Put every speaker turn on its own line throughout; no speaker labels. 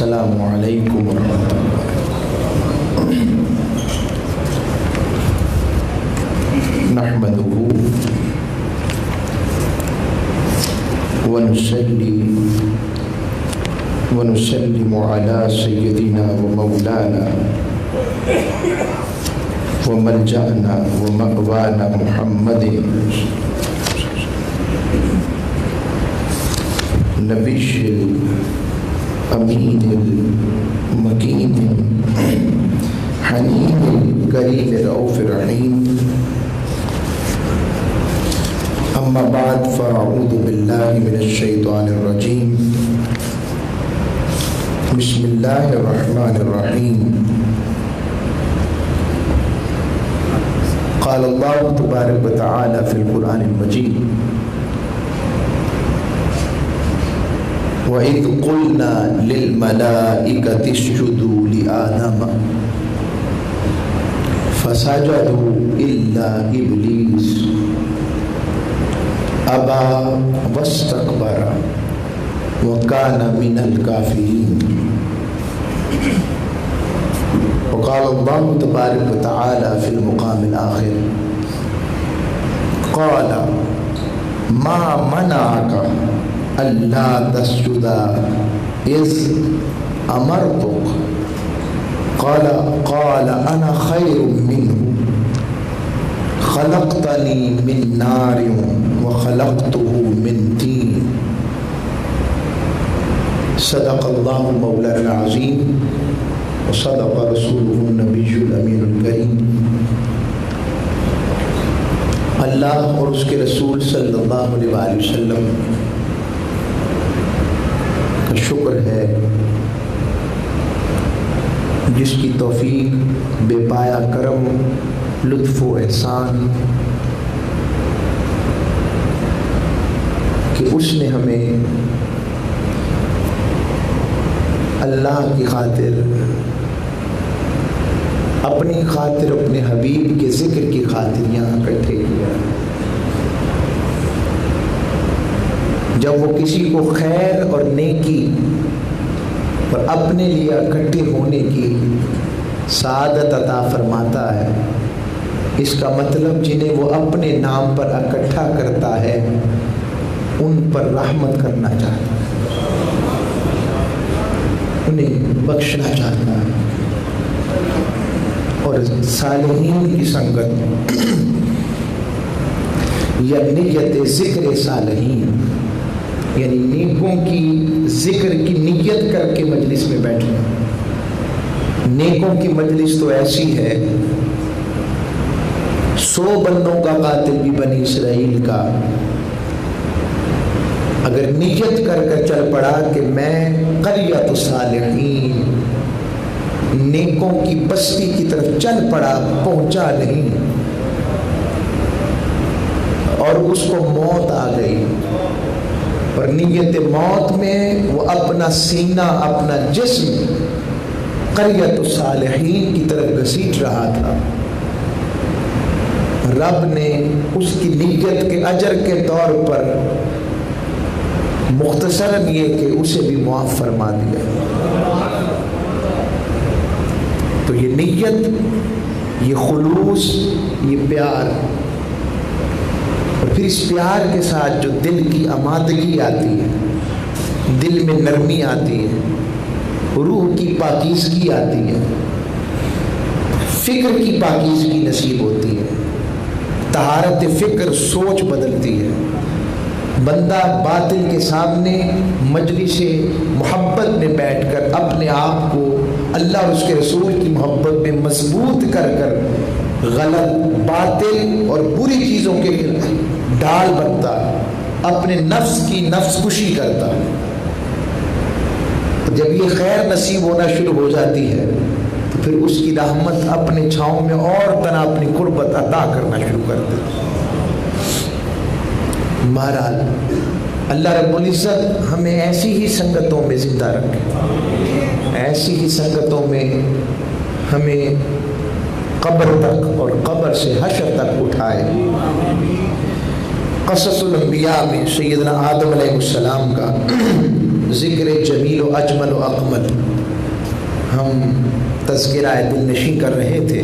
السلام علیکم ورحمۃ اللہ۔ نحمدہ ونصلی ونسلم علی سیدنا و مولانا وملجأنا ومأوانا محمد نبیش الامین المکین حنین الکریم رؤوف الرحیم، اما بعد فاعوذ باللہ من الشیطان الرجیم، بسم اللہ الرحمن الرحیم۔ قال اللہ تبارک و تعالی فی القرآن المجید، وَإِذْ قُلْنَا لِلْمَلَائِكَةِ اسْجُدُوا لِآدَمَ فَسَجَدُوا إِلَّا إِبْلِيسَ أَبَى وَاسْتَكْبَرَ وَكَانَ مِنَ الْكَافِرِينَ۔ وقال اللہ تبارک و تعالی فی المقام الآخر، قال ما منعك ألا تسجد إذ أمرتك قال أنا خير منه خلقتني من نار وخلقته من طين۔ صدق اللہ مولانا العظیم وصدق رسوله النبی الامین الکریم۔ اللہ اور اس کے رسول صلی اللہ علیہ وآلہ وسلم کا شکر ہے جس کی توفیق، بے پایا کرم، لطف و احسان کہ اس نے ہمیں اللہ کی خاطر، اپنی خاطر، اپنے حبیب کے ذکر کی خاطر یہاں اکٹھے کیا۔ جب وہ کسی کو خیر اور نیکی اور اپنے لیے اکٹھے ہونے کی سعادت عطا فرماتا ہے، اس کا مطلب جنہیں وہ اپنے نام پر اکٹھا کرتا ہے ان پر رحمت کرنا چاہتا ہے، انہیں بخشنا چاہتا ہے۔ اور صالحین کی سنگت یا نیت ذکر صالحین، یعنی نیکوں کی ذکر کی نیت کر کے مجلس میں بیٹھنا۔ نیکوں کی مجلس تو ایسی ہے، 100 بندوں کا قاتل بھی بنی اسرائیل کا اگر نیت کر کر چل پڑا کہ میں قریۃ الصالحین، نیکوں کی بستی کی طرف چل پڑا، پہنچا نہیں اور اس کو موت آ گئی، اور نیت موت میں وہ اپنا سینہ، اپنا جسم قریۃ الصالحین کی طرف گھسیٹ رہا تھا، رب نے اس کی نیت کے اجر کے طور پر مختصراً یہ کہ اسے بھی معاف فرما دیا۔ تو یہ نیت، یہ خلوص، یہ پیار، اور پھر اس پیار کے ساتھ جو دل کی آمادگی آتی ہے، دل میں نرمی آتی ہے، روح کی پاکیزگی آتی ہے، فکر کی پاکیزگی نصیب ہوتی ہے، طہارت فکر، سوچ بدلتی ہے، بندہ باطل کے سامنے مجلس محبت میں بیٹھ کر اپنے آپ کو اللہ اور اس کے رسول کی محبت میں مضبوط کر کر غلط، باطل اور بری چیزوں کے ڈال بنتا ہے، اپنے نفس کی نفس کشی کرتا ہے۔ تو جب یہ خیر نصیب ہونا شروع ہو جاتی ہے تو پھر اس کی رحمت اپنے چھاؤں میں اور طرح اپنی قربت عطا کرنا شروع کر دیتی ہے۔ بہرحال اللہ رب العزت ہمیں ایسی ہی سنگتوں میں زندہ رکھے، ایسی ہی سنگتوں میں ہمیں قبر تک اور قبر سے حشر تک اٹھائے۔ قصص الانبیاء میں سیدنا آدم علیہ السلام کا ذکر جمیل و اجمل و اکمل ہم تذکرہ دل نشیں کر رہے تھے،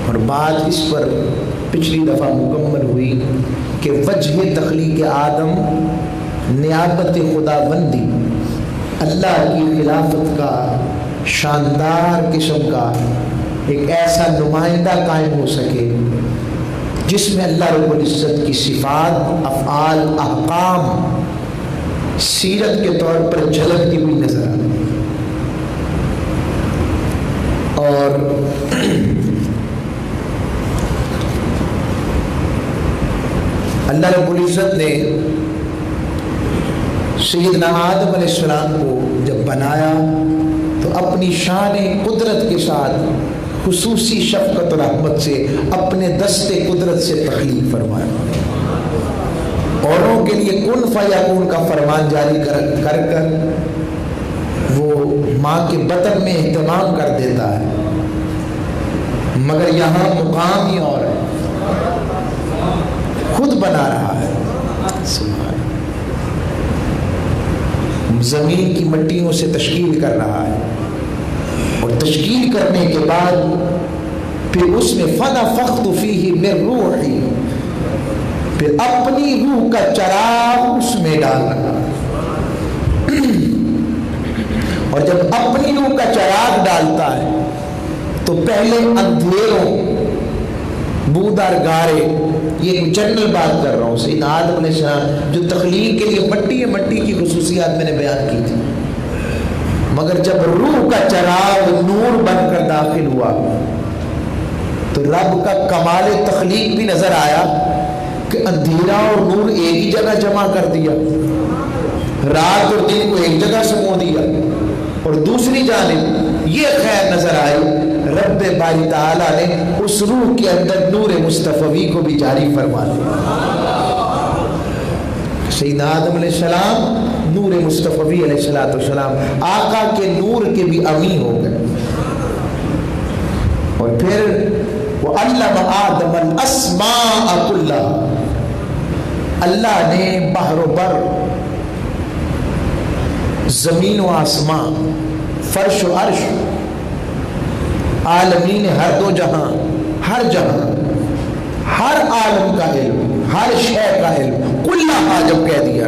اور بات اس پر پچھلی دفعہ مکمل ہوئی کہ وجہ تخلیق آدم نیابت خدا بندی، اللہ کی خلافت کا شاندار قسم کا ایک ایسا نمائندہ قائم ہو سکے جس میں اللہ رب العزت کی صفات، افعال، احکام سیرت کے طور پر جھلکتی ہوئی نظر آئے۔ اور اللہ رب العزت نے سیدنا آدم علیہ السلام کو جب بنایا تو اپنی شان قدرت کے ساتھ خصوصی شفقت و رحمت سے اپنے دست قدرت سے تخلیق فرمایا، اوروں کے لیے کن فیکون کا فرمان جاری کر کر وہ ماں کے بطن میں اہتمام کر دیتا ہے، مگر یہاں مقام ہی اور ہے، خود بنا رہا ہے، زمین کی مٹیوں سے تشکیل کر رہا ہے، اور تشکیل کرنے کے بعد پھر اس میں فنفخت فیہ من روحی، پھر اپنی روح کا چراغ اس میں ڈال رہا ہے، اور جب اپنی روح کا چراغ ڈالتا ہے تو پہلے اندھیروں بودار گارے، یہ جنرل بات کر رہا ہوں، سیدنا آدم علیہ السلام جو تخلیق کے لیے مٹی ہے، مٹی کی خصوصیات میں نے بیان کی تھی، مگر جب روح کا چراغ نور بن کر داخل ہوا تو رب کا کمال تخلیق بھی نظر آیا کہ اندھیرا اور نور ایک ہی جگہ جمع کر دیا، رات اور دن کو ایک جگہ سمو دیا، اور دوسری جانب یہ خیر نظر آئی رب باری تعالیٰ نے اس روح کے اندر نور مصطفی کو بھی جاری فرما دیا۔ سیدنا آدم علیہ السلام نور مصطفی علیہ السلام آقا کے نور کے بھی امی ہو گئے، اور پھر وَعَلَّمَ آدَمَ الْأَسْمَاءَ كُلَّهَا، اللہ نے بحر و بر، زمین و آسمان، فرش و عرش، عالمین ہر دو جہاں، ہر جہاں، ہر عالم کا علم، ہر شے کا علم، کلّہا جب کہہ دیا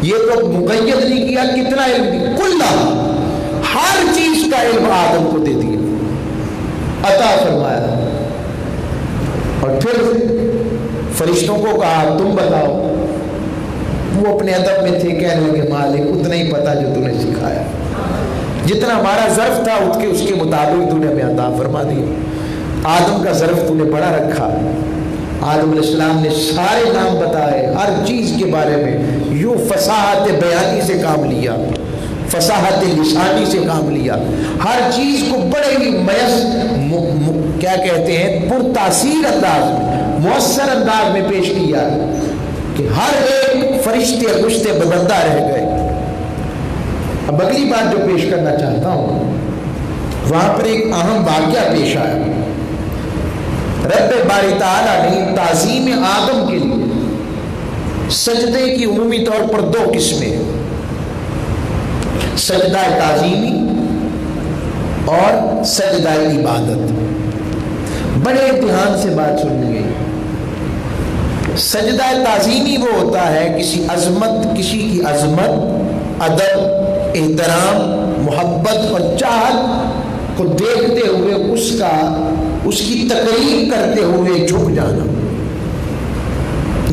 یہ تو مقید نہیں کیا کتنا علم دیا، کلّہا ہر چیز کا علم آدم کو دے دیا، عطا فرمایا، اور پھر فرشتوں کو کہا تم بتاؤ، وہ اپنے ادب میں تھے، کہنے لگے مالک اتنا ہی پتا جو تو نے سکھایا، جتنا ہمارا ظرف تھا اس کے مطابق تو نے ہمیں عطا فرما دیا، آدم کا ظرف تو نے بڑا رکھا، آدم علیہ السلام نے سارے نام بتائے، ہر چیز کے بارے میں یوں فصاحت بیانی سے کام لیا، فصاحت لسانی سے کام لیا، ہر چیز کو بڑے ہی کیا کہتے ہیں پرتاثیر انداز میں، مؤثر انداز میں پیش کیا کہ ہر ایک فرشتے گشتے ببندہ رہ گئے۔ اب اگلی بات جو پیش کرنا چاہتا ہوں، وہاں پر ایک اہم واقعہ پیش آیا، رب باری تعالیٰ نے تعظیم آدم کے لیے سجدے کی عمومی طور پر دو قسمیں، سجدہ تعظیمی اور سجدہ عبادت، بڑے دھیان سے بات سننی گئی۔ سجدہ تعظیمی وہ ہوتا ہے کسی کی عظمت، ادب، احترام، محبت اور چاہت کو دیکھتے ہوئے اس کی تقریب کرتے ہوئے جھک جانا،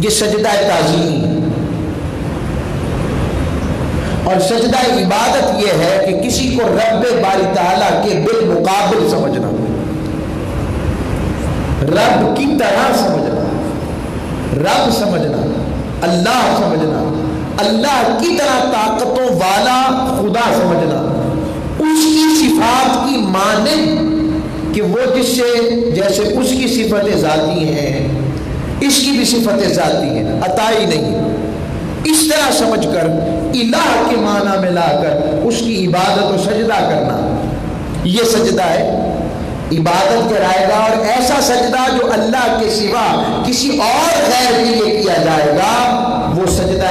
یہ سجدہ تعظیمی ہے۔ اور سجدہ عبادت یہ ہے کہ کسی کو رب باری تعالیٰ کے بالمقابل سمجھنا، رب کی طرح سمجھنا، رب سمجھنا، اللہ سمجھنا، اللہ کی طرح طاقتوں والا خدا سمجھنا، اس کی صفات کی مانند کہ وہ جس سے جیسے اس کی صفتیں ذاتی ہیں اس کی بھی صفتیں ذاتی ہیں، عطائی نہیں، اس طرح سمجھ کر الہ کے معنی میں لا کر اس کی عبادت و سجدہ کرنا، یہ سجدہ ہے، عبادت کرائے گا۔ اور ایسا سجدہ جو اللہ کے سوا کسی اور غیر کے لیے کیا جائے گا وہ سجدہ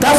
10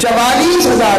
44,000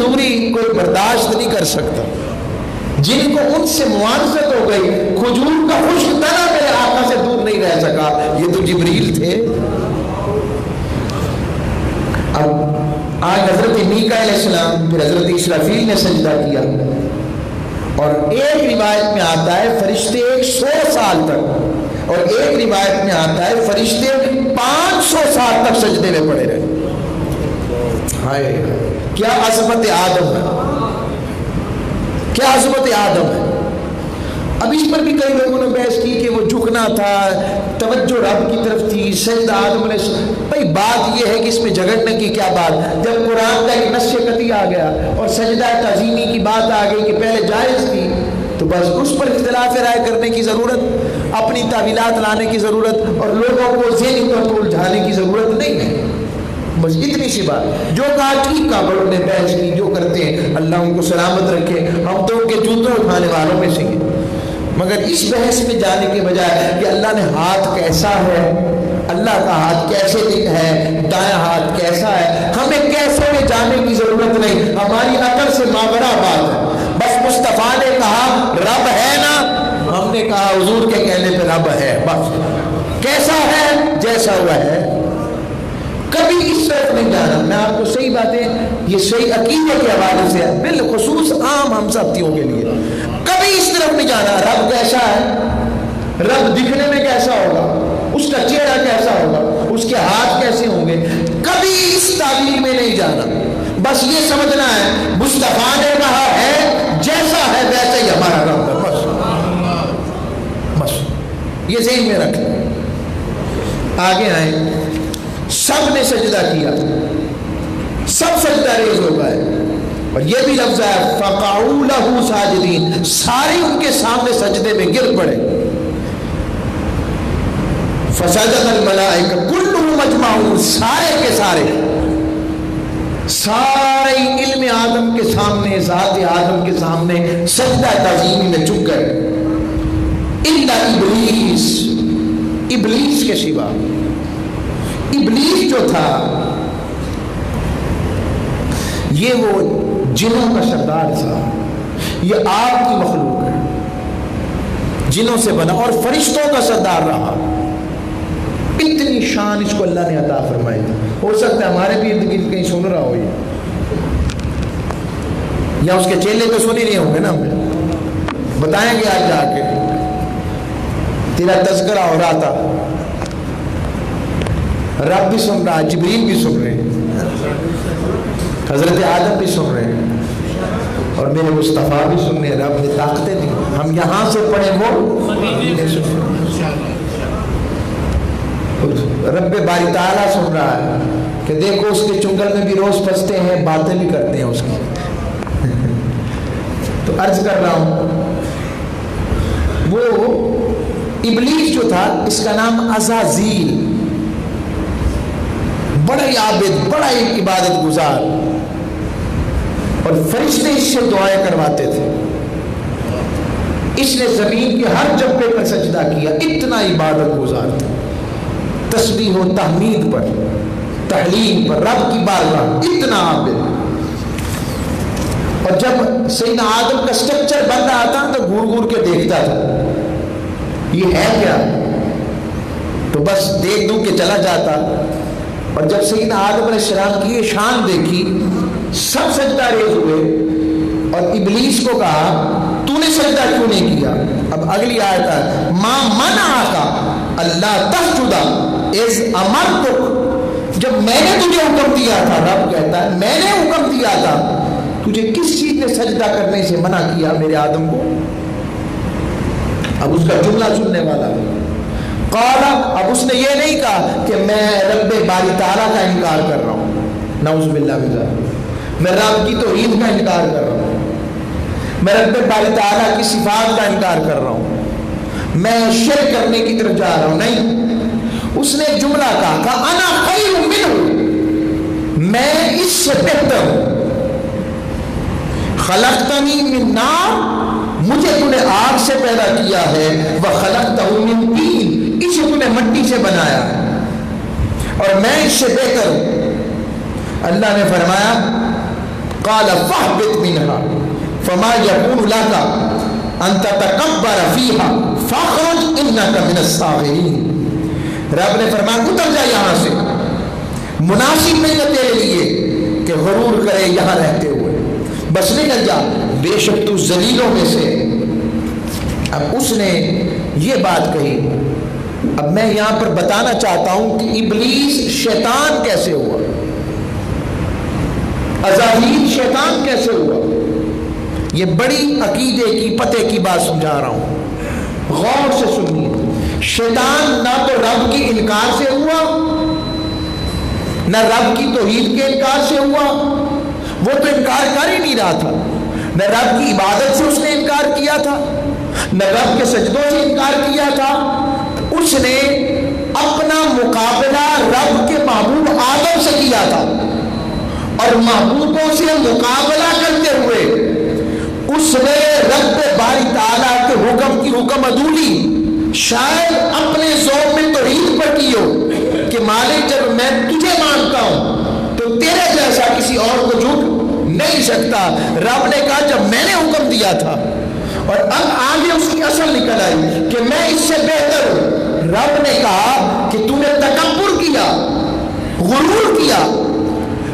دوری کوئی برداشت نہیں کر سکتا. جن کو ان سے معاوضت ہو گئی، کھجور کا خشک تنا میرے آقا سے دور نہیں رہ سکا. یہ تو جبریل تھے. اب آج حضرت میکائیل علیہ السلام پھر حضرت اسرافیل نے سجدہ کیا، اور ایک روایت میں آتا ہے فرشتے 100 سال تک، اور ایک روایت میں آتا ہے فرشتے 500 سال تک سجدے میں پڑے رہے. ہائے کیا عظمت آدم ہے، کیا عظمت آدم ہے. اب اس پر بھی کئی لوگوں نے بحث کی کہ وہ جھکنا تھا، توجہ رب کی طرف تھی، سجدہ آدم علیہ السلام. بھائی بات یہ ہے کہ اس میں جھگڑنے کی کیا بات، جب قرآن کا ایک نص قطعی آ گیا اور سجدہ تعظیمی کی بات آ گئی کہ پہلے جائز تھی، تو بس اس پر اختلاف رائے کرنے کی ضرورت، اپنی تعویلات لانے کی ضرورت، اور لوگوں کو ذہنی طور پر الجھانے کی ضرورت نہیں ہے. بس اتنی سی بات. جو کہا ٹھیک کہا، بڑوں نے بحث کی، جو کرتے ہیں اللہ ان کو سلامت رکھے، ہم تو ان کے جوتوں اٹھانے والوں میں سے ہیں. مگر اس بحث میں جانے کے بجائے کہ اللہ نے ہاتھ کیسا ہے، اللہ کا ہاتھ کیسے ہے، دایاں ہاتھ کیسا ہے، ہمیں کیسے میں جانے کی ضرورت نہیں. ہماری عقل سے ماورا بات ہے. بس مصطفیٰ نے کہا رب ہے نا، ہم نے کہا حضور کے کہنے پہ رب ہے. بس کیسا ہے، جیسا ہوا ہے. کبھی اس طرف نہیں جانا. میں آپ کو صحیح باتیں، یہ صحیح عقیدے کے حوالے سے ہے، بالخصوص عام ہم سبتیوں کے لیے. کبھی اس طرف نہیں جانا رب کیسا ہے، رب دکھنے میں کیسا ہوگا، اس کا چہرہ کیسا ہوگا، اس کے ہاتھ کیسے ہوں گے. کبھی اس تعبیر میں نہیں جانا. بس یہ سمجھنا ہے مصطفیٰ نے کہا ہے، جیسا ہے ویسا ہی ہمارا رب ہے. بس یہ ذہن میں رکھ. آگے آئیں. سب نے سجدہ کیا، سب سجدہ ریز ہو گئے، اور یہ بھی لفظ ہے فَقَعُوا لَهُ سَاجِدِينَ، سارے ان کے سامنے سجدے میں گر پڑے. فَسَجَدَ الْمَلَائِكَةُ كُلُّهُمْ أَجْمَعُونَ، سارے کے سارے علم آدم کے سامنے، ذات آدم کے سامنے سجدہ تعظیمی میں جھک گئے. إِلَّا ابلیس، ابلیس کے سوا. ابلیس جو تھا یہ وہ جنوں کا سردار تھا، یہ آپ کی مخلوق ہے، جنوں سے بنا اور فرشتوں کا سردار رہا. اتنی شان اس کو اللہ نے عطا فرمائی. ہو سکتا ہے ہمارے بھی ارد گرد کہیں سن رہا ہو یہ، یا اس کے چیلے تو سن ہی نہیں ہوں گے نا. ہمیں بتائیں گے آج جا کے، تیرا تذکرہ ہو رہا تھا، رب بھی سن رہا، جبریل بھی سن رہے ہیں، حضرت آدم بھی سن رہے ہیں، اور میرے مصطفیٰ بھی سن رہے ہیں. رب نے طاقتیں دی، ہم یہاں سے پڑھیں وہ رب باری تعالیٰ سن رہا ہے کہ دیکھو اس کے چنگل میں بھی روز پھنستے ہیں، باتیں بھی کرتے ہیں اس کی. تو عرض کر رہا ہوں وہ ابلیس جو تھا، اس کا نام عزازیل، بڑا ہی عابد، بڑا ہی عبادت گزار، اور فرشتے اس سے دعائیں کرواتے تھے. اس نے زمین کے ہر جبے پر سجدہ کیا، اتنا عبادت گزار تھا. تسبیح و تحمید پر، تحلیل پر، رب کی بارگاہ، اتنا عابد. اور جب سیدنا آدم کا سٹرکچر بن رہا تھا تو گھور گھور کے دیکھتا تھا یہ ہے کیا، تو بس دیکھ دوں کہ چلا جاتا. اور جب سیدنا آدم علیہ السلام کی یہ شان دیکھی، سب سجدہ ریز ہوئے، اور ابلیس کو کہا تو نے سجدہ کیوں نہیں کیا. اب اگلی آیت ہے ما منعک اللہ تسجد اذ امرتک، جب میں نے تجھے حکم دیا تھا، رب کہتا ہے میں نے حکم دیا تھا، تجھے کس چیز نے سجدہ کرنے سے منع کیا میرے آدم کو. اب اس کا جملہ سننے والا ہے. قال، اب اس نے یہ نہیں کہا کہ میں رب باری تعالیٰ کا انکار کر رہا ہوں، نعوذ باللہ من ذلک، میں رب کی توحید کا انکار کر رہا ہوں، میں رب باری تعالیٰ کی صفات کا انکار کر رہا ہوں، میں شرک کرنے کی طرف جا رہا ہوں. نہیں، اس نے ایک جملہ کہا انا خیر منہ، میں اس سے بہتر ہوں. خلقتنی من نار، مجھے تو نے آگ سے پیدا کیا ہے، وخلقتہ من طین، اسے تو نے مٹی سے بنایا ہے، اور میں اس سے بہتر ہوں. اللہ نے فرمایا قال فاهبط منها فما يكون لك ان تتكبر فيها فاخرج انك من الصاغرين. رب نے فرمایا اتر جا یہاں سے، مناسب نہیں ہے تیرے لیے کہ غرور کرے یہاں رہتے ہوئے، بس نکل جا، بے شک تو ذلیلوں میں سے. اب اس نے یہ بات کہی. اب میں یہاں پر بتانا چاہتا ہوں کہ ابلیس شیطان کیسے ہوا، عزازیل شیطان کیسے ہوا. یہ بڑی عقیدے کی پتے کی بات سمجھا رہا ہوں، غور سے سنیے. شیطان نہ تو رب کی انکار سے ہوا، نہ رب کی توحید کے انکار سے ہوا، وہ تو انکار کر ہی نہیں رہا تھا. نہ رب کی عبادت سے اس نے انکار کیا تھا، نہ رب کے سجدوں سے انکار کیا تھا. اس نے اپنا مقابلہ رب کے محبوب آدم سے کیا تھا، اور محبوبوں سے مقابلہ کرتے ہوئے اس نے رب باری تعالیٰ کے حکم کی حکم عدولی شاید اپنے ذوق میں توحید پر کی ہو کہ مالک جب میں تجھے مانتا ہوں تو تیرے جیسا کسی اور کو جھک نہیں سکتا. رب نے کہا جب میں نے حکم دیا تھا، اور اب آگے اس کی اصل نکل آئی کہ میں اس سے بہتر ہوں. رب نے کہا کہ تو نے تکبر کیا، غرور کیا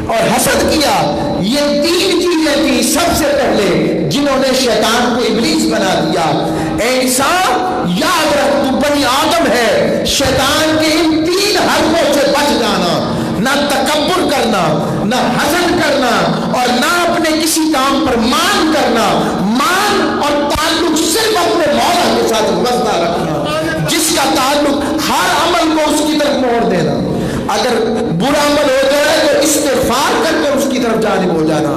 اور حسد کیا. یہ تین چیزیں تھی سب سے پہلے جنہوں نے شیطان کو ابلیس بنا دیا. اے انسان یاد رکھ تو بنی آدم ہے، شیطان کے ان تین حرفوں سے بچ جانا، نہ تکبر کرنا، نہ حسد کرنا، اور نہ اپنے کسی کام پر مان کرنا. مان اور تعلق صرف اپنے مولا کے ساتھ وابستہ رکھنا، جس کا تعلق ہر عمل کو اس کی طرف موڑ دینا. اگر برا عمل ہو جائے تو استغفار کر کر اس کی طرف جانب ہو جانا،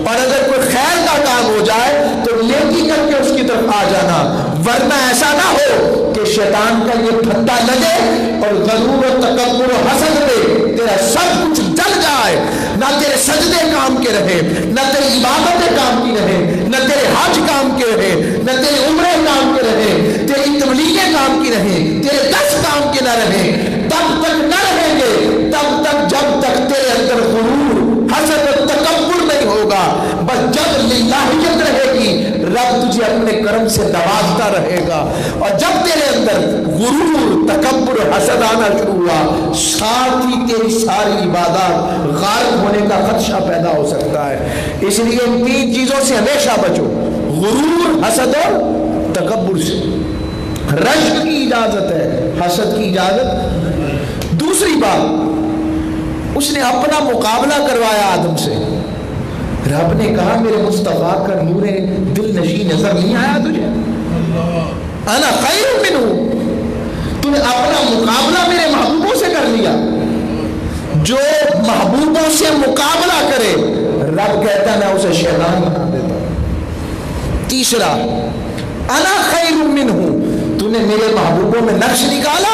اور اگر کوئی خیر کا کام ہو جائے تو نیکی کر کے اس کی طرف آ جانا. ورنہ ایسا نہ ہو کہ شیطان کا یہ پھندا لگے اور غرور و تکبر و حسد میں تیرا سب کچھ جل جائے، نہ تیرے سجدے کام کے رہے، نہ تیری عبادتیں کام کی رہے، نہ تیرے حج کام کے رہے، نہ تیرے عمرے کام کے رہے، تیری تبلیغیں کام کی رہے، تیرے 10 کام کے نہ رہے. تب تک نہ رہیں گے تب تک جب تک تیرے اندر غرور، حسد و تکبر نہیں ہوگا. بس جب للہیت رہے گی رب تجھے اپنے کرم سے نوازتا رہے گا، اور جب تیرے اندر غرور، تکبر، حسد آنا شروع ہوا، ساتھ ہی تیری ساری عبادات غارب ہونے کا خدشہ پیدا ہو سکتا ہے. اس لیے ان تین چیزوں سے ہمیشہ بچو، غرور، حسد اور تکبر سے. رشک کی اجازت ہے، حسد کی اجازت. دوسری بات، اس نے اپنا مقابلہ کروایا آدم سے. رب نے کہا میرے مصطفیٰ کا نور دل نشین نظر نہیں آیا تجھے؟ انا خیر منہ، تو نے اپنا مقابلہ میرے محبوبوں سے کر لیا. جو محبوبوں سے مقابلہ کرے رب کہتا ہے میں اسے شیطان بنا دیتا. تیسرا، انا خیر منہ، تو نے میرے محبوبوں میں نقش نکالا.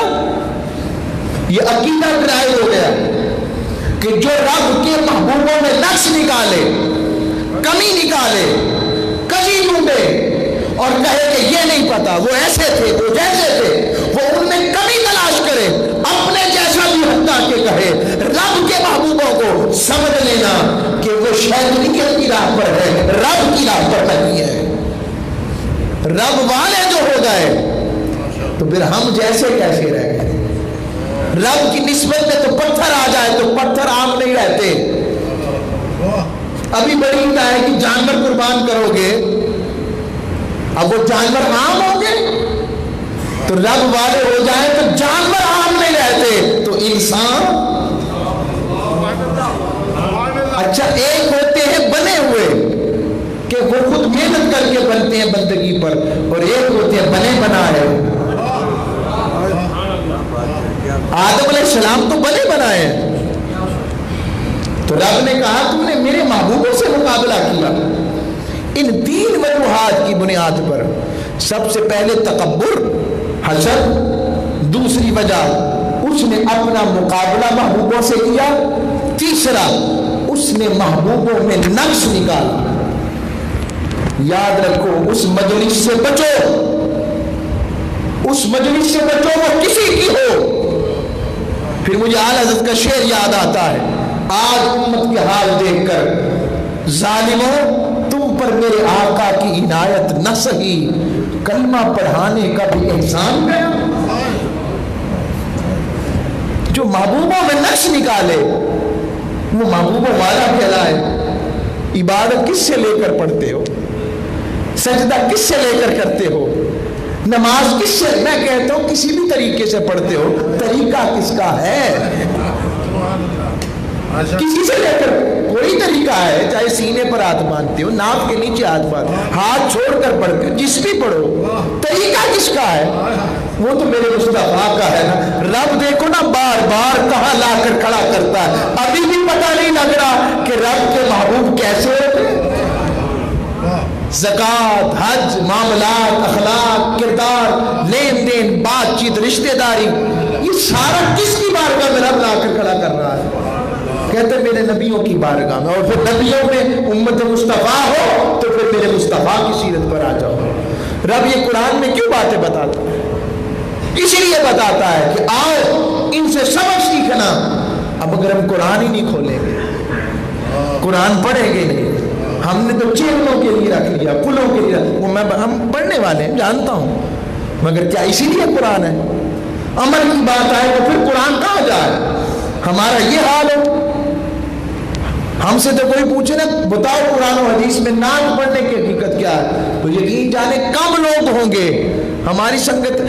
یہ عقیدہ ڈرائیو ہو گیا کہ جو رب کے محبوبوں میں نقش نکالے، کمی نکالے، کجی ڈھونڈے اور کہے کہ یہ نہیں پتا، وہ ایسے تھے، وہ جیسے تھے، وہ ان میں کمی تلاش کرے، اپنے جیسا بھی حتیٰ کہ کہے. رب کے محبوبوں کو سمجھ لینا کہ وہ شیطانیت کی راہ پر ہے، رب کی راہ پر نہیں ہے. رب والے جو ہو گئے تو پھر ہم جیسے کیسے رہ گئے. رب کی نسبت میں تو پتھر آ جائے تو پتھر عام نہیں رہتے. ابھی بڑی ہے کہ جانور قربان کرو گے، اب وہ جانور عام ہوں گے، تو رب والے ہو جائے تو جانور عام نہیں رہتے، تو انسان اچھا ایک ہوتے ہیں بنے ہوئے کہ وہ خود محنت کر کے بنتے ہیں بندگی پر، اور ایک ہوتے ہیں بنے بنائے. آدم علیہ السلام تو بنے بنائے ہیں. تو رب نے کہا تم نے میرے محبوبوں سے مقابلہ کیا ان 3 وجوہات کی بنیاد پر. سب سے پہلے تکبر، حسد. دوسری وجہ اس نے اپنا مقابلہ محبوبوں سے کیا. تیسرا اس نے محبوبوں میں نقص نکالا. یاد رکھو اس مجلس سے بچو، اس مجلس سے بچو وہ کسی کی ہو. پھر مجھے اعلی حضرت کا شعر یاد آتا ہے، آج امت کے حال دیکھ کر ظالموں تم پر میرے آقا کی عنایت نہ سہی، کلمہ پڑھانے کا بھی احسان گیا۔ جو محبوبوں میں نقش نکالے وہ محبوبوں والا کہلائے۔ عبادت کس سے لے کر پڑھتے ہو؟ سجدہ کس سے لے کر کرتے ہو؟ نماز کس سے؟ میں کہتا ہوں کسی بھی طریقے سے پڑھتے ہو، طریقہ کس کا ہے؟ کسی سے لے کر کوئی طریقہ ہے، چاہے سینے پر ہاتھ باندھتے ہو، ناک کے نیچے ہاتھ باندھتے ہو، ہاتھ چھوڑ کر پڑھتے ہو، جس بھی پڑھو، طریقہ کس کا ہے؟ وہ تو میرے مصطفیٰ کا ہے نا۔ رب دیکھو نا بار بار کہاں لا کر کھڑا کرتا ہے، ابھی بھی پتہ نہیں لگ رہا کہ رب کے محبوب کیسے ہوتے ہیں۔ زکوٰۃ، حج، معاملات، اخلاق، کردار، لین دین، بات چیت، رشتہ داری، یہ سارا کس کی بارگاہ میں رب لا کر کھڑا کر رہا ہے؟ کہتے ہیں میرے نبیوں کی بارگاہ میں، اور پھر نبیوں میں امت مصطفیٰ ہو تو پھر میرے مصطفیٰ کی سیرت پر آ جاؤ۔ رب یہ قرآن میں کیوں باتیں بتاتا ہے؟ اس لیے بتاتا ہے کہ آؤ ان سے سبق سیکھنا۔ اب اگر ہم قرآن ہی نہیں کھولیں گے، قرآن پڑھیں گے نہیں، ہم نے تو چیلوں کے لیے رکھ لیا، پلوں کے لیے، ہم پڑھنے والے ہیں جانتا ہوں، مگر کیا اسی لیے قرآن ہے؟ عمل کی بات آئے تو پھر قرآن کہاں جائے؟ ہمارا یہ حال ہو۔ ہم سے تو کوئی پوچھے نا بتاؤ قرآن و حدیث میں نعت پڑھنے کی حقیقت کیا ہے، تو یقین جانے کم لوگ ہوں گے ہماری سنگت،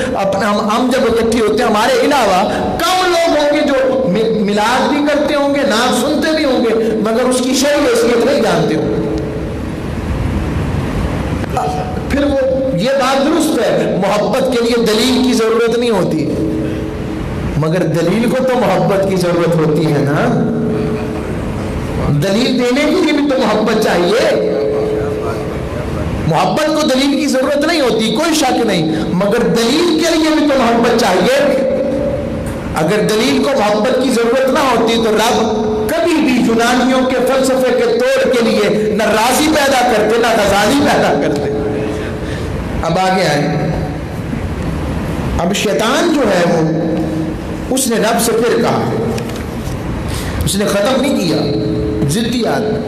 ہم جب اکٹھی ہوتے ہیں ہمارے علاوہ کم لوگ ہوں گے جو میلاد بھی کرتے ہوں گے، نعت سنتے بھی ہوں گے، مگر اس کی شرعی حیثیت نہیں جانتے ہوں گے۔ پھر وہ یہ بات درست ہے، محبت کے لیے دلیل کی ضرورت نہیں ہوتی، مگر دلیل کو تو محبت کی ضرورت ہوتی ہے نا۔ دلیل دینے کے لیے بھی تو محبت چاہیے، محبت کو دلیل کی ضرورت نہیں ہوتی، کوئی شک نہیں، مگر دلیل کے لیے بھی تو محبت چاہیے۔ اگر دلیل کو محبت کی ضرورت نہ ہوتی تو رب کبھی بھی یونانیوں کے فلسفے کے توڑ کے لیے نہ رازی پیدا کرتے نہ غزالی پیدا کرتے۔ اب آگے آئیں، اب شیطان جو ہے وہ اس نے رب سے پھر کہا، اس نے ختم نہیں کیا، ضدی آدمی۔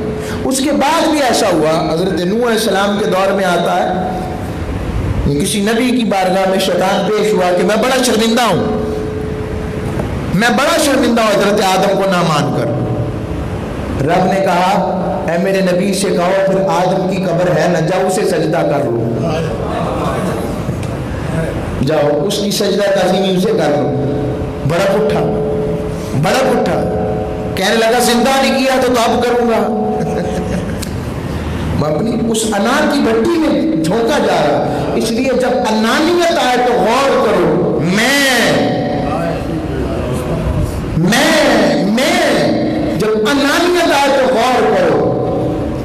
اس کے بعد بھی ایسا ہوا، حضرت نوح علیہ السلام کے دور میں آتا ہے، کسی نبی کی بارگاہ میں شیطان پیش ہوا کہ میں بڑا شرمندہ ہوں، میں بڑا شرمندہ ہوں حضرت آدم کو نہ مان کر۔ رب نے کہا اے میرے نبی سے کہو پھر آدم کی قبر ہے نہ، جاؤ اسے سجدہ کر لو، جاؤ اس کی سجدہ تعظیمی اسے کر لو۔ بڑا پٹھا، بڑا پٹھا، کہنے لگا زندہ نہیں کیا تو اب کروں گا۔ میں اپنی اس انار کی بھٹی میں جھونکا جا رہا، اس لیے جب انانیت آئے تو غور کرو، میں جب انانیت آئے تو غور کرو،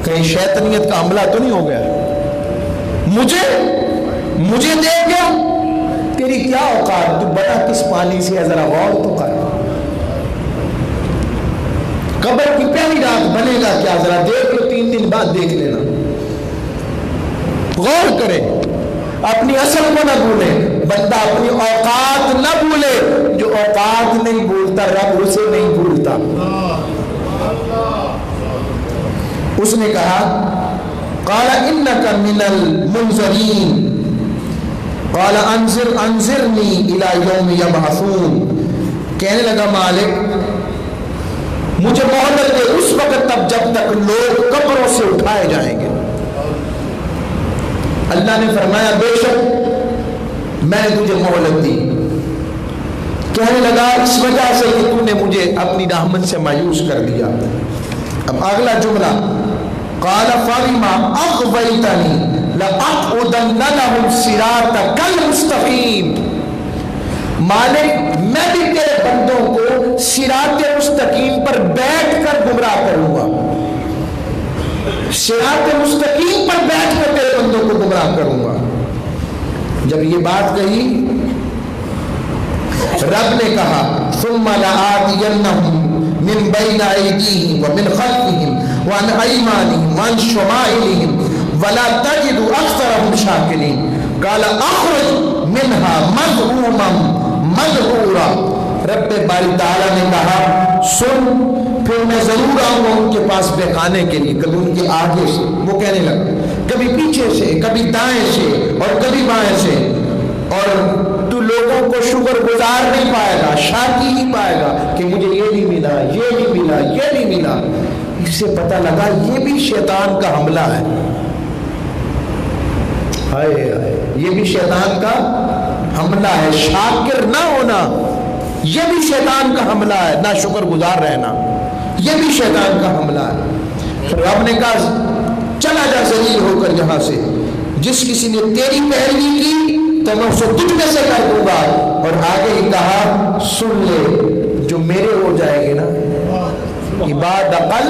کہیں شیطنیت کا حملہ تو نہیں ہو گیا؟ مجھے دے گیا، تیری کیا اوقات، تو بڑا کس پانی سے ہے ذرا غور تو کر، قبر کی پہلی رات بنے گا کیا ذرا دیکھ لو، 3 دن بعد دیکھ لینا، غور کرے، اپنی اصل کو نہ بھولے، بندہ اپنی اوقات نہ بھولے، جو اوقات نہیں بھولتا رب اسے نہیں بھولتا۔ اس نے کہا قال انک من المنذرین، قال انذرنی الی یوم یبعثون، کہنے لگا مالک مجھے مہلت دے اس وقت تک جب تک لوگ قبروں سے اٹھائے جائیں گے۔ اللہ نے فرمایا بے شک میں نے تجھے مہلت دی۔ کہنے لگا اس وجہ سے کہ تو نے مجھے اپنی رحمت سے مایوس کر دیا۔ اب اگلا جملہ قال فبما اغویتنی لاقعدن لهم صراطک المستقیم، مالک میں بھی تیرے بندوں کو صراط مستقیم پر بیٹھ کر گمراہ کروں گا، صراط مستقیم پر بیٹھ کر تیرے بندوں کو گمراہ کروں گا۔ جب یہ بات کہی رب نے کہا ثم لآتینہم من بین ایدیہم ومن خلفہم وعن ایمانہم وعن شمائلہم ولا تجد اکثرہم شاکرین، قال اخرج منہا مذءوما مدحورا۔ رب باری تعالیٰ نے کہا سن پھر میں ضرور آؤں گا ان کے پاس بہکانے کے لیے، کبھی ان کے آگے سے، وہ کہنے لگا، کبھی پیچھے سے، کبھی دائیں سے اور کبھی بائیں سے، اور تو لوگوں کو شکر گزار نہیں پائے گا، شاکی ہی پائے گا کہ مجھے یہ نہیں ملا، یہ نہیں ملا، یہ نہیں ملا۔ اس سے پتہ لگا یہ بھی شیطان کا حملہ ہے، یہ بھی شیطان کا حملہ ہے، شاکر نہ ہونا یہ بھی شیطان کا حملہ ہے، نہ شکر گزار رہنا یہ بھی شیطان کا حملہ ہے۔ رب نے کہا چلا جا ذلیل ہو کر یہاں سے، جس کسی نے تیری پیروی کی تو میں اسے تجھ میں سے کر دوں گا، اور آگے ہی کہا سن لے جو میرے ہو جائے گے نا، عباد اقل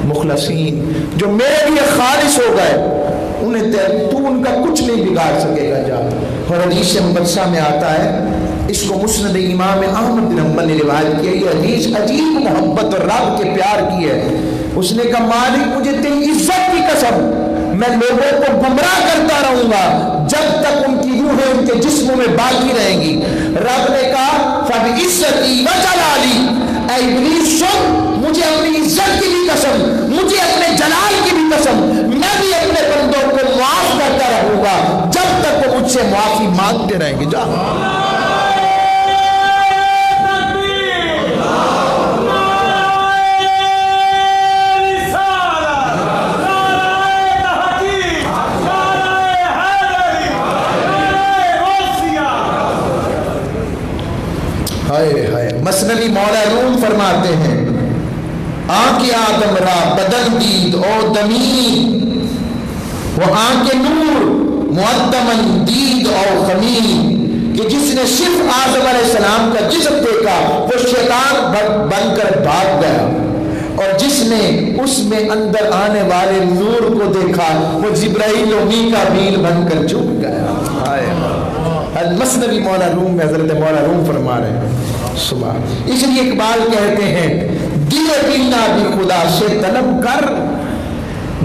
مخلصین، جو میرے لیے خالص ہو گئے انہیں تو ان کا کچھ نہیں بگاڑ سکے گا۔ جا، اور حدیث مقدسہ میں آتا ہے، اس کو مسند امام احمد بن حنبل نے روایت کیا، یہ حدیث عجیب محبت اور رب کے پیار کی ہے۔ اس نے کہا مالک مجھے تیری عزت کی قسم میں لوگوں کو گمراہ کرتا رہوں گا جب تک ان کی روحیں ان کے جسموں میں باقی رہیں گی۔ رب نے کہا فبعزتی وجلالی، اے ابلیس سن، مجھے اپنی عزت کی بھی قسم، مجھے اپنے جلال کی بھی قسم، میں بھی اپنے بندوں کو معاف کرتا رہوں گا جب تک وہ مجھ سے معافی مانگتے رہیں گے۔ جا مثنوی مولا روم فرماتے ہیں آنکھ آدم را بدن دید او دمی، وہ آنکھ نور معدمن دید او خمین، کہ جس نے صرف آدم علیہ السلام کا جسم دیکھا وہ شیطان بن کر بھاگ گیا، اور جس نے اس میں اندر آنے والے نور کو دیکھا وہ جبرائیل و میکائیل بن کر جھک گیا۔ مثنوی مولا روم میں حضرت مولا روم فرما رہے ہیں سبحان۔ اس لیے اقبال کہتے ہیں دل بینا بھی خدا سے طلب کر،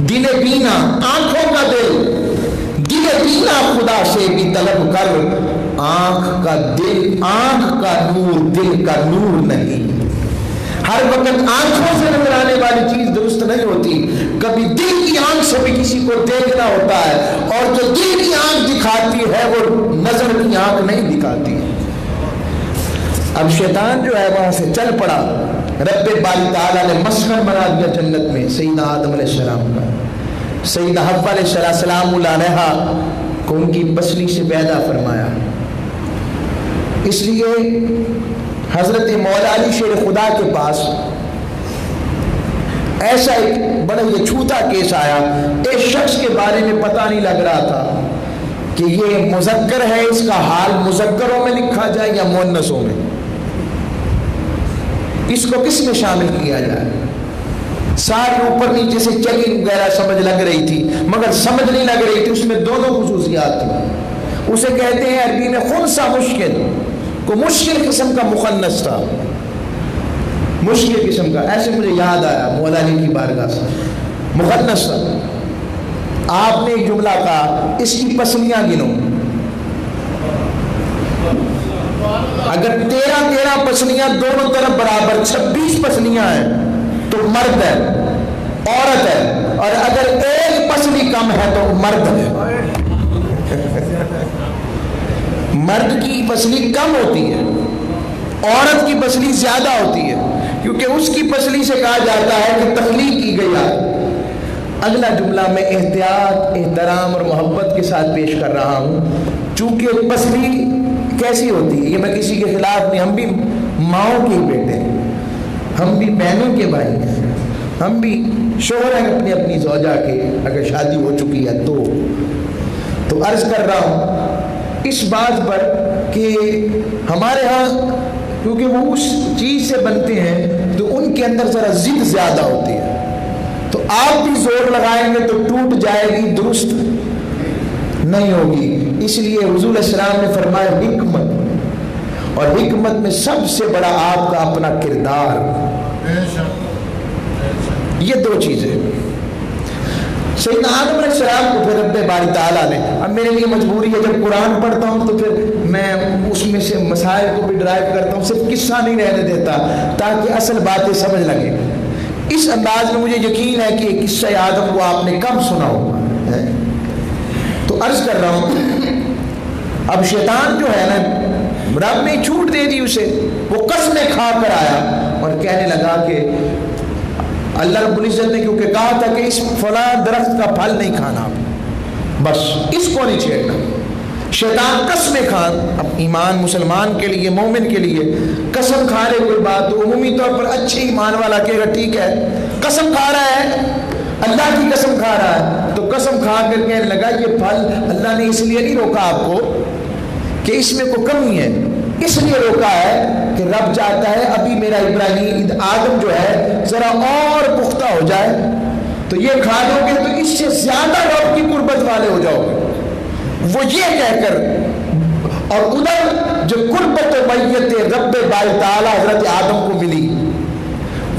دل بینا آنکھوں کا دل، دل بینا خدا سے بھی طلب کر، آنکھ کا دل، آنکھ کا نور دل کا نور نہیں۔ ہر وقت آنکھوں سے نظر آنے والی چیز درست نہیں ہوتی، کبھی دل کی آنکھ سے بھی کسی کو دیکھنا ہوتا ہے، اور جو دل کی آنکھ دکھاتی ہے وہ نظر کی آنکھ نہیں دکھاتی۔ اب شیطان جو ہے وہاں سے چل پڑا، رب باری تعالیٰ نے مسکن بنا دیا جنت میں سیدنا آدم علیہ السلام کا، سیدنا حوا علیہ السلام علیہا کو ان کی پسلی سے پیدا فرمایا۔ اس لیے حضرت مولا علی شیر خدا کے پاس ایسا ایک بڑا یہ چھوٹا کیس آیا، ایک شخص کے بارے میں پتہ نہیں لگ رہا تھا کہ یہ مذکر ہے، اس کا حال مذکروں میں لکھا جائے یا مؤنثوں میں، اس کو کس میں شامل کیا جائے۔ ساری اوپر نیچے سے چلی وغیرہ سمجھ لگ رہی تھی، مگر سمجھ نہیں لگ رہی تھی، اس میں دونوں خصوصیات تھیں۔ اسے کہتے ہیں عربی میں خنثی مشکل، کو مشکل قسم کا مخنث تھا، مشکل قسم کا، ایسے مجھے یاد آیا مولا علی کی بارگاہ سے، مخنث تھا۔ آپ نے ایک جملہ کہا اس کی پسلیاں گنو، اگر 13 پسلیاں دونوں طرف برابر 26 پسلیاں ہیں تو مرد ہے، عورت ہے، اور اگر ایک پسلی کم ہے تو مرد ہے۔ مرد کی پسلی کم ہوتی ہے، عورت کی پسلی زیادہ ہوتی ہے، کیونکہ اس کی پسلی سے کہا جاتا ہے کہ تخلیق کی گئی ہے۔ اگلا جملہ میں احتیاط، احترام اور محبت کے ساتھ پیش کر رہا ہوں، چونکہ پسلی کیسی ہوتی ہے، یہ میں کسی کے خلاف نہیں، ہم بھی ماؤں کے بیٹے ہیں، ہم بھی بہنوں کے بھائی ہیں، ہم بھی شوہر ہیں اپنی اپنی زوجہ کے، اگر شادی ہو چکی ہے تو عرض کر رہا ہوں اس بات پر کہ ہمارے ہاں کیونکہ وہ اس چیز سے بنتے ہیں تو ان کے اندر ذرا ضد زیادہ ہوتی ہے، تو آپ بھی زور لگائیں گے تو ٹوٹ جائے گی، درست نہیں ہوگی۔ اس لیے حضور علیہ السلام نے فرمایا حکمت، اور حکمت میں سب سے بڑا آپ کا اپنا کردار، یہ دو چیزیں۔ سیدنا آدم علیہ السلام کو پھر رب باری تعالیٰ نے، اب میرے لیے مجبوری ہے جب قرآن پڑھتا ہوں تو پھر میں اس میں سے مسائل کو بھی ڈرائیو کرتا ہوں، صرف قصہ نہیں رہنے دیتا تاکہ اصل باتیں سمجھ لگیں۔ اس انداز میں مجھے یقین ہے کہ قصہ آدم کو آپ نے کم سنا ہوگا، تو عرض کر رہا ہوں اب شیطان جو ہے نا، رب نے چھوٹ دے دی اسے، وہ قسمیں کھا کر آیا اور کہنے لگا کہ اللہ رب العزت نے کیونکہ کہا تھا کہ اس فلاں درخت کا پھل نہیں کھانا، بس اس کو نہیں چھیڑنا۔ شیطان قسمیں کھان، اب ایمان مسلمان کے لیے، مومن کے لیے قسم کھانے کوئی بات تو عمومی طور پر اچھے ایمان والا کہے گا ٹھیک ہے، قسم کھا رہا ہے، اللہ کی قسم کھا رہا ہے، تو قسم کھا کر کہنے لگا یہ پھل اللہ نے اس لیے نہیں روکا آپ کو کہ اس میں کوئی کمی ہے، اس لیے روکا ہے کہ رب چاہتا ہے ابھی میرا ابراہیم آدم جو ہے ذرا اور پختہ ہو جائے، تو یہ کھا لو گے تو اس سے زیادہ رب کی قربت والے ہو جاؤ گے۔ وہ یہ کہہ کر، اور ادھر جو قربت و میت رب باری تعالیٰ حضرت آدم کو ملی،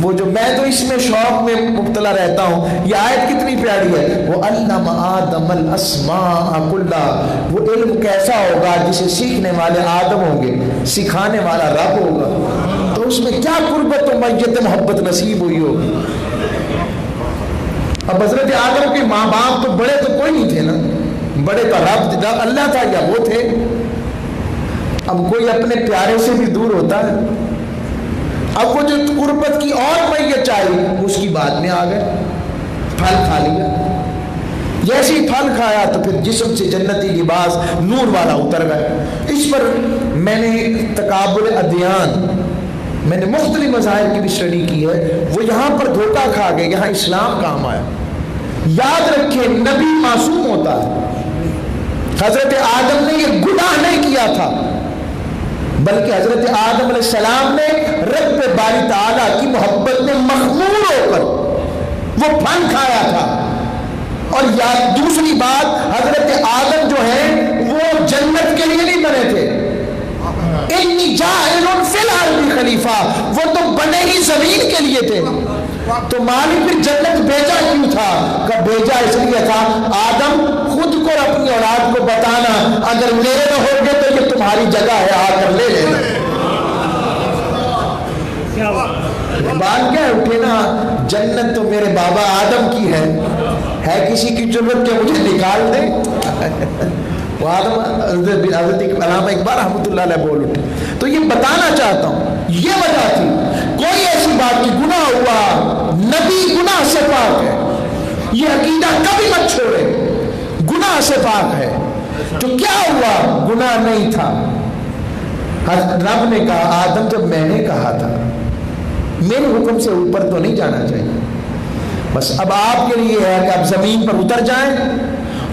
وہ جو میں تو اس میں شوق میں مبتلا رہتا ہوں، یہ آیت کتنی پیاری ہے، وہ علم آدم الاسماء کلها، وہ علم کیسا ہوگا جسے سیکھنے والے آدم ہوں گے، سکھانے والا رب ہوگا، تو اس میں کیا قربت و میت محبت نصیب ہوئی ہوگی۔ اب حضرت آدم کے ماں باپ تو بڑے تو کوئی نہیں تھے نا، بڑے تو رب اللہ تھا یا وہ تھے، اب کوئی اپنے پیارے سے بھی دور ہوتا ہے، اب وہ جو قربت کی اور میت چاہیے اس کی بعد میں آ گئے، پھل کھا لیا، جیسے ہی پھل کھایا تو پھر جسم سے جنتی لباس نور والا اتر گئے۔ اس پر میں نے تقابل ادیان، میں نے مختلف مذاہب کی بھی اسٹڈی کی ہے، وہ یہاں پر دھوکہ کھا گئے، یہاں اسلام کام آیا۔ یاد رکھیں نبی معصوم ہوتا ہے، حضرت آدم نے یہ گناہ نہیں کیا تھا، بلکہ حضرت آدم علیہ السلام نے رب باری تعالیٰ کی محبت میں مخمور ہو کر وہ پھل کھایا تھا۔ اور یاد دوسری بات، حضرت آدم جو ہیں وہ جنت کے لیے نہیں بنے تھے، انی جاعل فی الارض خلیفہ، وہ تو بنے ہی زمین کے لیے تھے، تو مالک پھر جنت بھیجا کیوں تھا؟ کہ بھیجا اس لیے تھا آدم خود کو اور اپنی اولاد کو بتانا اگر میرے نہ ہوگے تو یہ تمہاری جگہ ہے، آ کر لے لینا۔ بات کیا ہے، اٹھے نا جنت تو میرے بابا آدم کی ہے کسی کی ضرورت کہ مجھے نکال دے؟ وہ آدم حضرت علامہ اقبال رحمۃ اللہ علیہ بول اٹھے۔ تو یہ بتانا چاہتا ہوں یہ وجہ تھی، کوئی ایسی بات کی گناہ ہوا، نبی گناہ سے پاک ہے، یہ عقیدہ کبھی مت چھوڑے، گناہ سے پاک ہے، تو کیا ہوا؟ گناہ نہیں تھا۔ رب نے کہا آدم جب میں نے کہا تھا میرے حکم سے اوپر تو نہیں جانا چاہیے، بس اب آپ کے لیے ہے کہ آپ زمین پر اتر جائیں،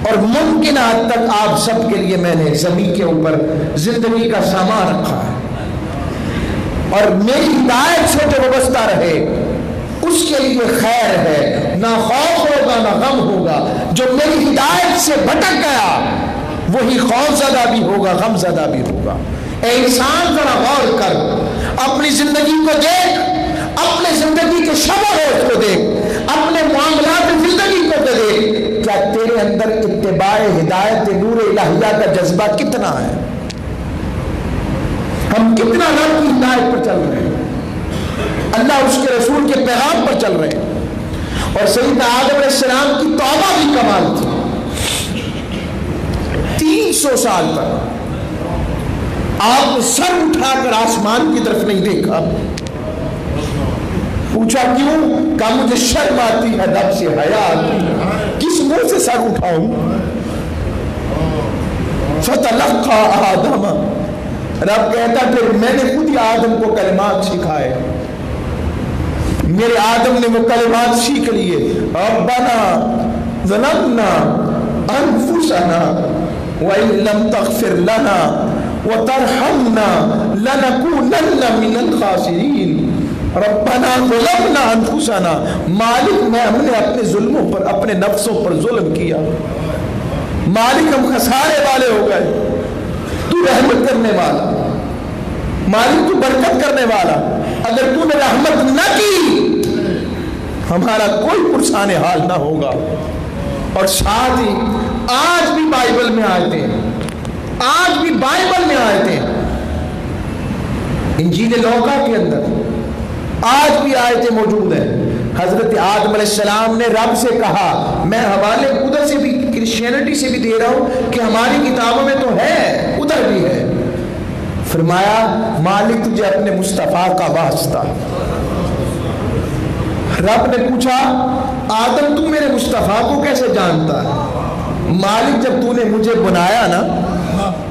اور ممکن حد تک آپ سب کے لیے میں نے زمین کے اوپر زندگی کا سامان رکھا ہے، اور میری ہدایت سے جو وابستہ رہے اس کے لیے خیر ہے، نہ خوف ہوگا نہ غم ہوگا۔ جو میری ہدایت سے بھٹک گیا وہی خوف زدہ بھی ہوگا، غم زدہ بھی ہوگا۔ اے انسان ذرا غور کر، اپنی زندگی کو دیکھ، اپنے زندگی کے شب و روز کو دیکھ، اپنے معاملات زندگی کو دیکھ، کیا تیرے اندر اتباع ہدایت نور الہیہ کا جذبہ کتنا ہے؟ ہم کتنا رب کی ہدایت پر چل رہے ہیں، اللہ اس کے رسول کے پیغام پر چل رہے ہیں۔ اور سیدنا آدم علیہ السلام کی توبہ بھی کمال تھی، 300 سال تک آپ نے سر اٹھا کر آسمان کی طرف نہیں دیکھا۔ پوچھا کیوں؟ کہا مجھے شرم آتی ہے، رب سے حیا آتی ہے، کس منہ سے سر اٹھاؤں؟ فتلقى آدم، رب کہتا پھر میں نے خود ہی آدم کو کلمات سکھائے، میرے آدم نے وہ کلمات سیکھ لیے، ربنا ظلمنا انفسنا وان لم تغفر لنا وترحمنا لنكونن من الخاسرین۔ ربنا ظلمنا انفسنا، مالک میں ہم نے اپنے ظلموں پر، اپنے نفسوں پر ظلم کیا، مالک ہم خسارے والے ہو گئے، تو رحمت کرنے والا مالک، تو برکت کرنے والا، اگر تو نے رحمت نہ کی ہمارا کوئی پرسان حال نہ ہوگا۔ اور ساتھ ہی آج بھی بائبل میں آیتیں ہیں، آج بھی بائبل میں آیتیں ہیں، انجیل لوقا کے اندر آج بھی آیتیں موجود ہیں۔ حضرت آدم علیہ السلام نے رب سے کہا، میں حوالے ادھر سے بھی کرسچینٹی سے بھی دے رہا ہوں کہ ہماری کتابوں میں تو ہے، ادھر بھی ہے۔ فرمایا مالک تجھے اپنے مصطفیٰ کا واسطہ۔ رب نے پوچھا آدم تو میرے مصطفیٰ کو کیسے جانتا ہے؟ مالک جب تو نے مجھے بنایا نا،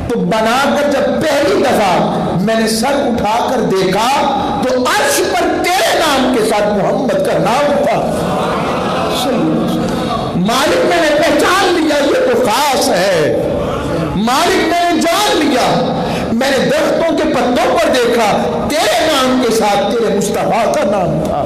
تو بنا کر جب پہلی دفعہ میں نے سر اٹھا کر دیکھا تو عرش پر تیرے نام کے ساتھ محمد کا نام تھا۔ مالک میں نے پہچان لیا یہ تو خاص ہے۔ مالک میں نے جان لیا، میں نے درختوں کے پتوں پر دیکھا تیرے نام کے ساتھ تیرے مصطفیٰ کا نام تھا۔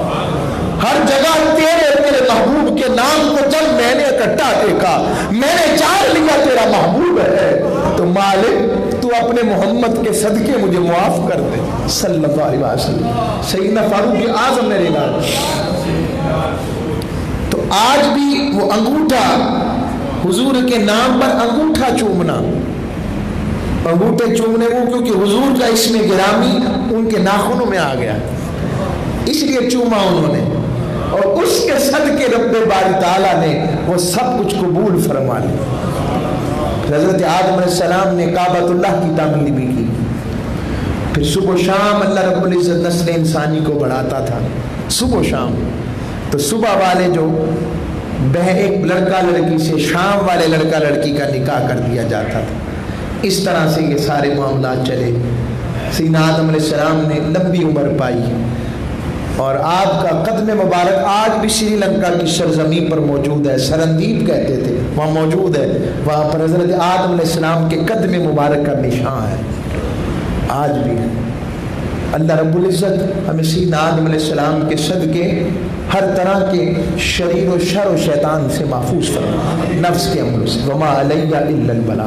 ہر جگہ تیرے محبوب کے نام کو جب میں نے اکٹھا دیکھا میں نے جان لیا تیرا محبوب ہے۔ تو مالک تو اپنے محمد کے صدقے مجھے معاف کر دے صلی اللہ علیہ وسلم۔ سیدنا فاروق اعظم نے لکھا۔ تو آج بھی وہ انگوٹھا، حضور کے نام پر انگوٹھا چومنا، انگوٹھے چومنے وہ کیونکہ حضور کا اسم گرامی ان کے ناخنوں میں آ گیا، اس لیے چوما انہوں نے، اور اس کے صدقے رب باری تعالیٰ نے وہ سب کچھ قبول فرما لیا۔ حضرت آدم علیہ السلام نے کعبۃ اللہ کی تعمیر بھی کی، پھر صبح و شام اللہ رب العزت نسل انسانی کو بڑھاتا تھا، صبح و شام۔ تو صبح والے جو ایک لڑکا لڑکی سے شام والے لڑکا لڑکی کا نکاح کر دیا جاتا تھا، اس طرح سے یہ سارے معاملات چلے۔ سیدنا آدم علیہ السلام نے لمبی عمر پائی، اور آپ کا قدم مبارک آج بھی سری لنکا کی سرزمین پر موجود ہے، سرندیپ کہتے تھے، وہاں موجود ہے، وہاں پر حضرت آدم علیہ السلام کے قدم مبارک کا نشان ہے، آج بھی ہے۔ اللہ رب العزت ہمیں سیدنا آدم علیہ السلام کے صدقے ہر طرح کے شریر و شر و شیطان سے محفوظ فرمائے، نفس کے عمل سے۔ وما علیہ الا البلاغ۔